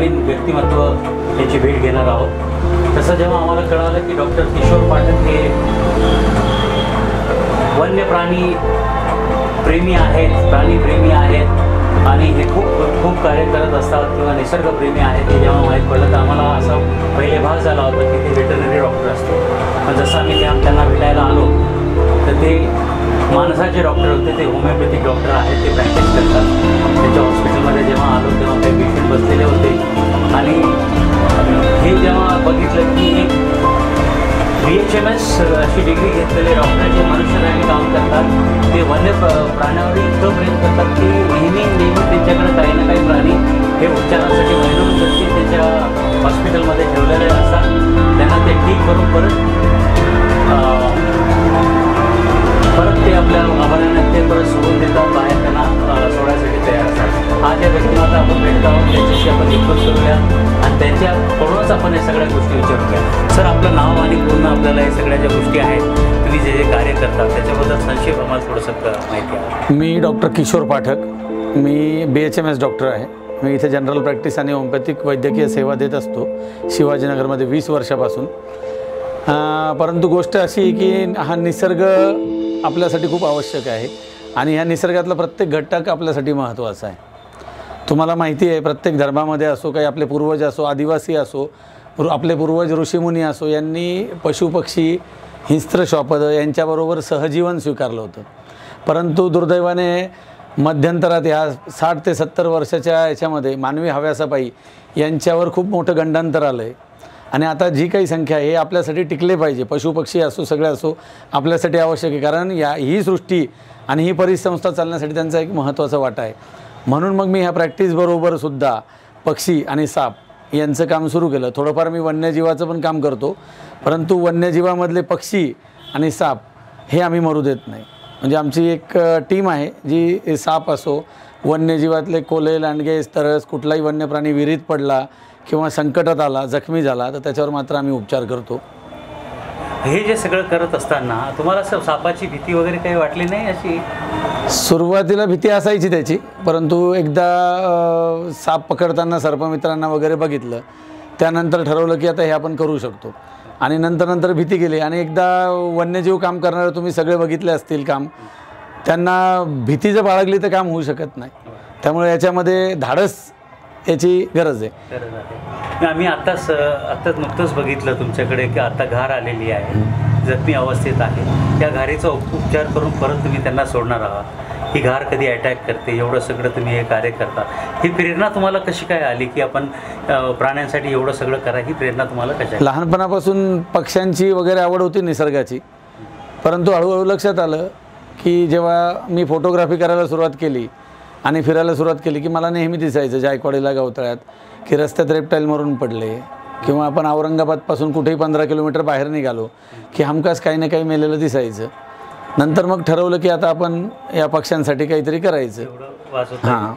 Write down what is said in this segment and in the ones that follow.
समकालीन व्यक्तिमत्व यांची भेट घेणार आहोत। तसं जेव्हा आम्हाला कळालं की डॉक्टर किशोर पाठक हे वन्य प्राणी प्रेमी आहेत, प्राणीप्रेमी आहेत आणि हे खूप कार्य करत असतात किंवा निसर्गप्रेमी आहेत, हे जेव्हा माहीत पडलं तर आम्हाला असा पहिले भाग झाला होता की ते वेटरनरी डॉक्टर असते। पण जसं आम्ही त्यांना भेटायला आलो तर ते माणसाचे डॉक्टर होते, ते होमिओपॅथिक डॉक्टर आहेत, ते प्रॅक्टिस करतात। त्यांच्या हॉस्पिटलमध्ये जेव्हा आलो तेव्हा काही पेशंट बसलेले होते आणि हे जेव्हा बघितलं की एक BHMS अशी डिग्री घेतलेले डॉक्टर जे मनुष्यराणी काम करतात, ते वन्य प्राण्यावर इतकं प्रेम करतात की नेहमी त्यांच्याकडे काही ना काही प्राणी हे उपचारासाठी महिनोंसाठी त्यांच्या हॉस्पिटलमध्ये ठेवलेले असतात। त्यांना ते ठीक करून परत ते आपल्या आभाराने ते परत सोडून देतात, बाहेर त्यांना सोडायसाठी तयार असतात। आज या व्यक्तीला आपण भेटत आहोत, त्यांच्याशी आपण डिस्कस करूया आणि त्यांच्याकडूनच आपण या सगळ्या गोष्टी विचारूया। सर, आपलं नाव आणि पूर्ण आपल्याला हे सगळ्या ज्या गोष्टी आहेत, तुम्ही जे जे कार्य करतात त्याच्याबद्दल संक्षेप आम्हाला थोडंसं माहिती आहे। मी डॉक्टर किशोर पाठक, मी BHMS डॉक्टर आहे। मी इथे जनरल प्रॅक्टिस आणि होमिओपॅथिक वैद्यकीय सेवा देत असतो शिवाजीनगरमध्ये 20 वर्षापासून। परंतु गोष्ट अशी आहे की हा निसर्ग आपल्यासाठी खूप आवश्यक आहे आणि ह्या निसर्गातला प्रत्येक घटक आपल्यासाठी महत्त्वाचा आहे। तुम्हाला माहिती आहे, प्रत्येक धर्मामध्ये असो, काही आपले पूर्वज असो, आदिवासी असो, आपले पूर्वज ऋषीमुनी असो, यांनी पशुपक्षी, हिंस्त्र श्वापद यांच्याबरोबर सहजीवन स्वीकारलं होतं। परंतु दुर्दैवाने मध्यंतरात ह्या 60 ते 70 वर्षाच्या याच्यामध्ये मानवी हव्यासापायी यांच्यावर खूप मोठं गंडांतर आलं आहे आणि आता जी काही संख्या आहे हे आपल्यासाठी टिकले पाहिजे। पशुपक्षी असो, सगळे असो, आपल्यासाठी आवश्यक आहे, कारण ही सृष्टी आणि ही परिसंस्था चालण्यासाठी त्यांचा एक महत्त्वाचा वाटा आहे। म्हणून मग मी ह्या प्रॅक्टिसबरोबर सुद्धा पक्षी आणि साप यांचं काम सुरू केलं। थोडंफार मी वन्यजीवाचं पण काम करतो, परंतु वन्यजीवामधले पक्षी आणि साप हे आम्ही मरू देत नाही। म्हणजे आमची एक टीम आहे जी साप असो, वन्यजीवातले कोल्हे, लांडगे, तरस, कुठलाही वन्य प्राणी विहिरीत पडला किंवा संकटात आला, जखमी झाला तर त्याच्यावर मात्र आम्ही उपचार करतो। हे जे सगळं करत असताना तुम्हाला सापाची भीती वगैरे काही वाटली नाही? अशी सुरुवातीला भीती असायची त्याची, परंतु एकदा साप पकडताना सर्पमित्रांना वगैरे बघितलं, त्यानंतर ठरवलं की आता हे आपण करू शकतो आणि नंतर भीती गेली। आणि एकदा वन्यजीव काम करणारे तुम्ही सगळे बघितले असतील काम, त्यांना भीती जर बाळगली तर काम होऊ शकत नाही। त्यामुळे याच्यामध्ये धाडस याची गरज आहे। आम्ही आत्ताच नुकतंच बघितलं तुमच्याकडे की आता घार आलेली आहे, जखमी अवस्थेत आहे, त्या घारीचा उपचार करून परत तुम्ही त्यांना सोडणार आहात। ही घार कधी अटॅक करते, एवढं सगळं तुम्ही हे कार्य करता, ही प्रेरणा तुम्हाला कशी काय आली की आपण प्राण्यांसाठी एवढं सगळं करा? ही प्रेरणा तुम्हाला कशी? लहानपणापासून पक्ष्यांची वगैरे आवड होती, निसर्गाची, परंतु हळूहळू लक्षात आलं की जेव्हा मी फोटोग्राफी करायला सुरुवात केली आणि फिरायला सुरुवात केली की मला नेहमी दिसायचं जायकवाडीला, गवतळ्यात, की रस्त्यात रेप्टाईल मरून पडले किंवा आपण औरंगाबादपासून कुठेही 15 किलोमीटर बाहेर निघालो की हमखास काही ना काही मेलेलं दिसायचं। नंतर मग ठरवलं की आता आपण या पक्ष्यांसाठी काहीतरी करायचं। हां,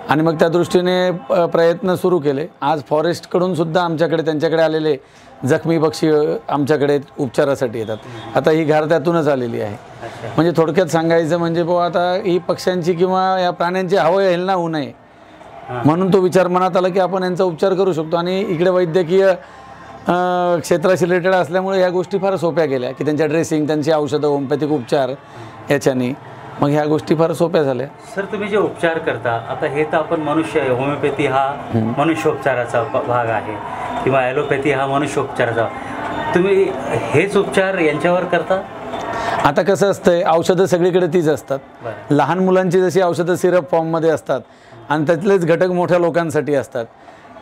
आणि मग त्या दृष्टीने प्रयत्न सुरू केले। आज फॉरेस्टकडून सुद्धा आमच्याकडे त्यांच्याकडे आलेले जखमी पक्षी आमच्याकडे उपचारासाठी येतात। आता ही घार त्यातूनच आलेली आहे। म्हणजे थोडक्यात सांगायचं म्हणजे बुवा आता ही पक्ष्यांची किंवा या प्राण्यांची हवा हेलना होऊ नये म्हणून तो विचार मनात आला की आपण यांचा उपचार करू शकतो। आणि इकडे वैद्यकीय क्षेत्राशी रिलेटेड असल्यामुळे ह्या गोष्टी फार सोप्या गेल्या की त्यांच्या ड्रेसिंग, त्यांची औषधं, होमिओपॅथिक उपचार याच्याने मग ह्या गोष्टी फार सोप्या झाल्या। सर, तुम्ही जे उपचार करता आता हे तर आपण मनुष्य, होमिओपॅथी हा मनुष्योपचाराचा भाग आहे किंवा ॲलोपॅथी हा मनुष्योपचाराचा, तुम्ही हेच उपचार यांच्यावर करता? आता कसं असतंय, औषधं सगळीकडे तीच असतात। लहान मुलांची जशी औषधं सिरप फॉर्ममध्ये असतात आणि त्यातलेच घटक मोठ्या लोकांसाठी असतात,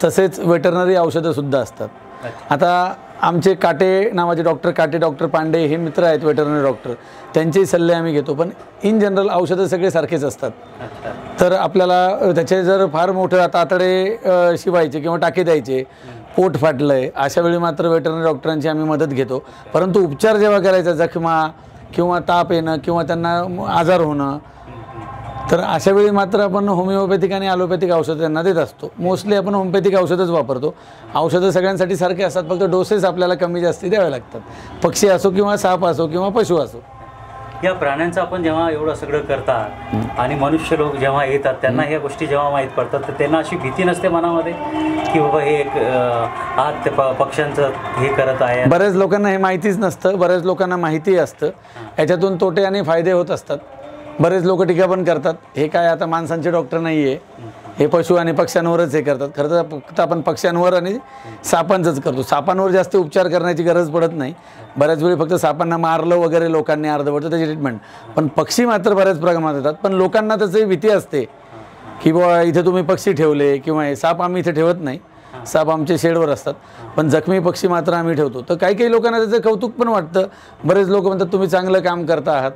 तसेच वेटरनरी औषधंसुद्धा असतात। आता आमचे काटे नावाचे डॉक्टर पांडे हे मित्र आहेत वेटरनरी डॉक्टर, त्यांचेही सल्ले आम्ही घेतो, पण इन जनरल औषधं सगळे सारखेच असतात। तर आपल्याला त्याचे जर फार मोठे आता आतडे शिवायचे किंवा टाके द्यायचे, पोट फाटलं आहे, अशा वेळी मात्र वेटरनरी डॉक्टरांची आम्ही मदत घेतो। परंतु उपचार जेव्हा करायचा, जखमा किंवा ताप येणं किंवा त्यांना आजार होणं, तर अशा वेळी मात्र आपण होमिओपॅथिक आणि ॲलोपॅथिक औषधं त्यांना देत असतो। मोस्टली आपण होमिओपॅथिक औषधंच वापरतो। औषधं सगळ्यांसाठी सारखे असतात, फक्त डोसेस आपल्याला कमी जास्ती द्यावे लागतात, पक्षी असो किंवा साप असो किंवा पशु असो। या प्राण्यांचं आपण जेव्हा एवढं सगळं करतात आणि मनुष्य लोक जेव्हा येतात त्यांना ह्या गोष्टी जेव्हा माहीत पडतात तर त्यांना अशी भीती नसते मनामध्ये की बाबा हे एक आत पक्ष्यांचं हे करत आहे. बऱ्याच लोकांना हे माहितीच नसतं, बऱ्याच लोकांना माहिती असतं. याच्यातून तोटे आणि फायदे होत असतात. बरेच लोक टीका पण करतात हे काय आता माणसांचे डॉक्टर नाही आहे, हे पशु आणि पक्ष्यांवरच हे करतात. खरं तर फक्त आपण पक्ष्यांवर आणि सापांचंच करतो. सापांवर जास्त उपचार करण्याची गरज पडत नाही. बऱ्याच वेळी फक्त सापांना मारलं वगैरे लोकांनी अर्धवट त्याची ट्रीटमेंट. पण पक्षी मात्र बऱ्याच प्रमाणात येतात. पण लोकांना त्याची भीती असते की बाबा इथे तुम्ही पक्षी ठेवले किंवा हे साप आम्ही इथे ठेवत नाही, साप आमचे शेडवर असतात, पण जखमी पक्षी मात्र आम्ही ठेवतो. तर काही काही लोकांना त्याचं कौतुक पण वाटतं. बरेच लोक म्हणतात तुम्ही चांगलं काम करता आहात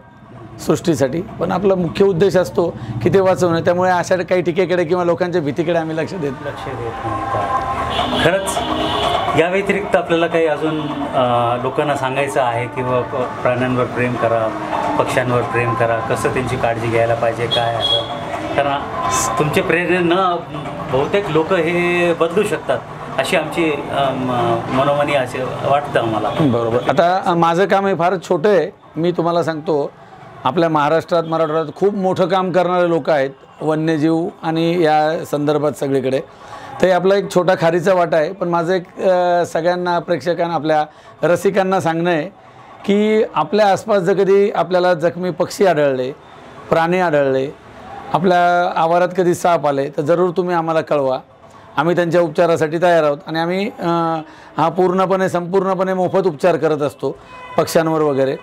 सृष्टीसाठी, पण आपला मुख्य उद्देश असतो की ते वाचवणं. त्यामुळे अशा काही टीकेकडे किंवा लोकांच्या भीतीकडे आम्ही लक्ष देत नाही. खरंच या व्यतिरिक्त आपल्याला काही अजून लोकांना सांगायचं आहे की प्राण्यांवर प्रेम करा, पक्ष्यांवर प्रेम करा, कसं त्यांची काळजी घ्यायला पाहिजे काय आहे? कारण तुमचे प्रेरणेनं बहुतेक लोक हे बदलू शकतात अशी आमची मनोमनी असे वाटतं आम्हाला. बरोबर. आता माझं काम हे फार छोटं आहे. मी तुम्हाला सांगतो आपल्या महाराष्ट्रात मराठवाड्यात खूप मोठं काम करणारे लोक आहेत वन्यजीव आणि या संदर्भात सगळीकडे. तर आपला एक छोटा खारीचा वाटा आहे. पण माझं एक सगळ्यांना प्रेक्षकांना आपल्या रसिकांना सांगणं आहे की आपल्या आसपास जर कधी आपल्याला जखमी पक्षी आढळले, प्राणी आढळले, आपल्या आवारात कधी साप आले तर जरूर तुम्ही आम्हाला कळवा. आम्ही त्यांच्या उपचारासाठी तयार आहोत आणि आम्ही हा संपूर्णपणे मोफत उपचार करत असतो पक्ष्यांवर वगैरे.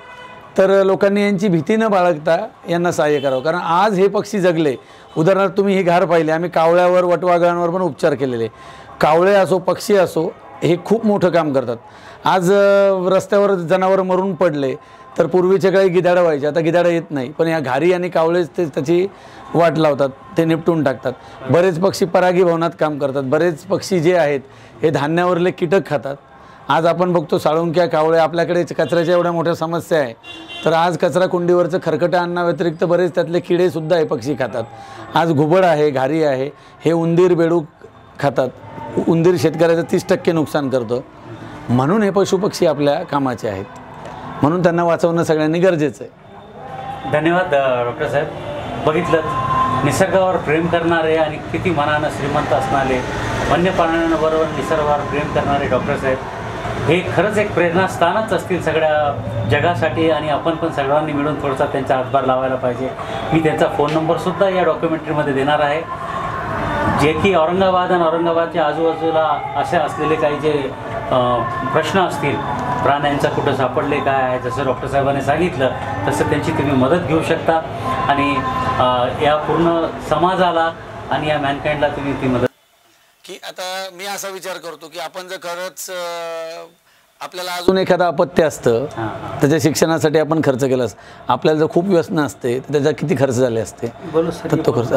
तर लोकांनी यांची भीती न बाळगता यांना सहाय्य करावं. कारण आज हे पक्षी जगले. उदाहरणार्थ तुम्ही ही घार पाहिले, आम्ही कावळ्यावर वटवाघळांवर पण उपचार केलेले. कावळे असो पक्षी असो हे खूप मोठं काम करतात. आज रस्त्यावर जनावर मरून पडले तर पूर्वीच्या काळी गिधाडं व्हायचे, आता गिधाडं येत नाही, पण या घारी आणि कावळेच ते त्याची वाट लावतात, ते निपटून टाकतात. बरेच पक्षी परागीभवनात काम करतात. बरेच पक्षी जे आहेत हे धान्यावरले कीटक खातात. आज आपण बघतो साळुंक्या, कावळे, आपल्याकडे कचऱ्याच्या एवढ्या मोठ्या समस्या आहे. तर आज कचरा कुंडीवरचं खरकटं अन्नाव्यतिरिक्त बरेच त्यातले किडेसुद्धा हे पक्षी खातात. आज घुबड आहे, घारी आहे, हे उंदीर बेडूक खातात. उंदीर शेतकऱ्याचं 30% नुकसान करतं. म्हणून हे पशुपक्षी आपल्या कामाचे आहेत. म्हणून त्यांना वाचवणं सगळ्यांनी गरजेचं आहे. धन्यवाद डॉक्टर साहेब. बघितलं निसर्गावर प्रेम करणारे आणि किती मनानं श्रीमंत असणारे, वन्य प्राण्यांबरोबर निसर्गावर प्रेम करणारे डॉक्टर साहेब हे खरंच एक प्रेरणास्थानच असतील सगळ्या जगासाठी. आणि आपण पण सगळ्यांनी मिळून थोडासा त्यांचा हातभार लावायला पाहिजे. मी त्यांचा फोन नंबरसुद्धा या डॉक्युमेंटरीमध्ये देणार आहे, जे की औरंगाबाद आणि औरंगाबादच्या आजूबाजूला असे असलेले काही जे प्रश्न असतील, प्राण्यांचा कुठं सापडले काय आहे, जसं डॉक्टर साहेबांनी सांगितलं तसं त्यांची तुम्ही मदत घेऊ शकता. आणि या पूर्ण समाजाला आणि या मॅनकाइंडला तुम्ही ती मदत की आता मी असा विचार करतो की आपण जर खरंच आपल्याला अजून एखादं अपत्य असतं त्याच्या शिक्षणासाठी आपण खर्च केला असतं, आपल्याला जर खूप व्यसन असते तर त्याचा किती खर्च झाले असते तर तो खर्च.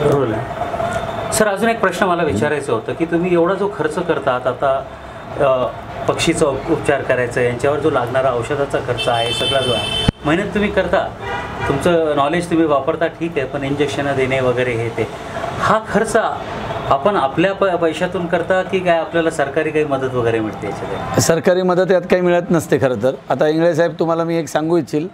बरोबर आहे सर. अजून एक प्रश्न मला विचारायचं होतं की तुम्ही एवढा जो खर्च करतात, आता पक्षीचा उपचार करायचं, यांच्यावर जो लागणारा औषधाचा खर्च आहे सगळा जो आहे, मेहनत तुम्ही करता, तुमचं नॉलेज तुम्ही वापरता, ठीक आहे, पण इंजेक्शनं देणे वगैरे हे ते हा खर्च आपण आपल्या पैशातून करता की काय आपल्याला सरकारी काही मदत वगैरे मिळते याच्यात? सरकारी मदत यात काही मिळत नसते खरं तर. आता इंगळे साहेब तुम्हाला मी एक सांगू इच्छिल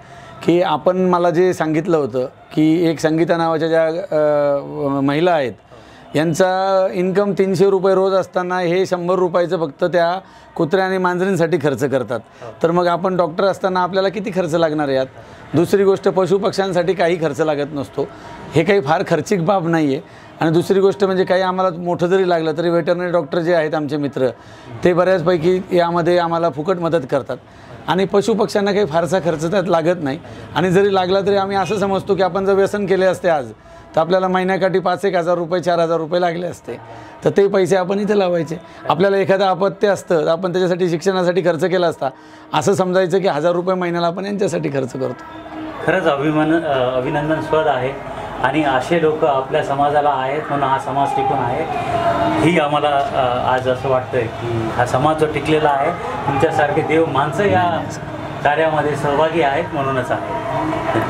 की आपण मला जे सांगितलं होतं की एक संगीता नावाच्या ज्या महिला आहेत यांचा इन्कम 300 रुपये रोज असताना हे 100 रुपयाचं फक्त त्या कुत्र्या आणि मांजरींसाठी खर्च करतात. तर मग आपण डॉक्टर असताना आपल्याला किती खर्च लागणार यात? दुसरी गोष्ट पशुपक्ष्यांसाठी काही खर्च लागत नसतो. हे काही फार खर्चिक बाब नाही आहे. आणि दुसरी गोष्ट म्हणजे काही आम्हाला मोठं जरी लागलं तरी वेटरनरी डॉक्टर जे आहेत आमचे मित्र ते बऱ्याचपैकी यामध्ये आम्हाला फुकट मदत करतात. आणि पशुपक्ष्यांना काही फारसा खर्च त्यात लागत नाही. आणि जरी लागला तरी आम्ही असं समजतो की आपण जर व्यसन केले असते आज तर आपल्याला महिन्याकाठी 5-1 हजार रुपये 4 हजार रुपये लागले असते. तर ते पैसे आपण इथे लावायचे. आपल्याला एखादं अपत्य असतं तर आपण त्याच्यासाठी शिक्षणासाठी खर्च केला असता, असं समजायचं की 1000 रुपये महिन्याला आपण यांच्यासाठी खर्च करतो. खरंच अभिनंदनस्पद आहे. आणि असे लोक आपल्या समाजाला आहेत म्हणून हा समाज टिकून आहे. ही आम्हाला आज असं वाटतंय की हा समाज जो टिकलेला आहे तुमच्यासारखे देव माणसं या कार्यामध्ये सहभागी आहेत म्हणूनच आहे.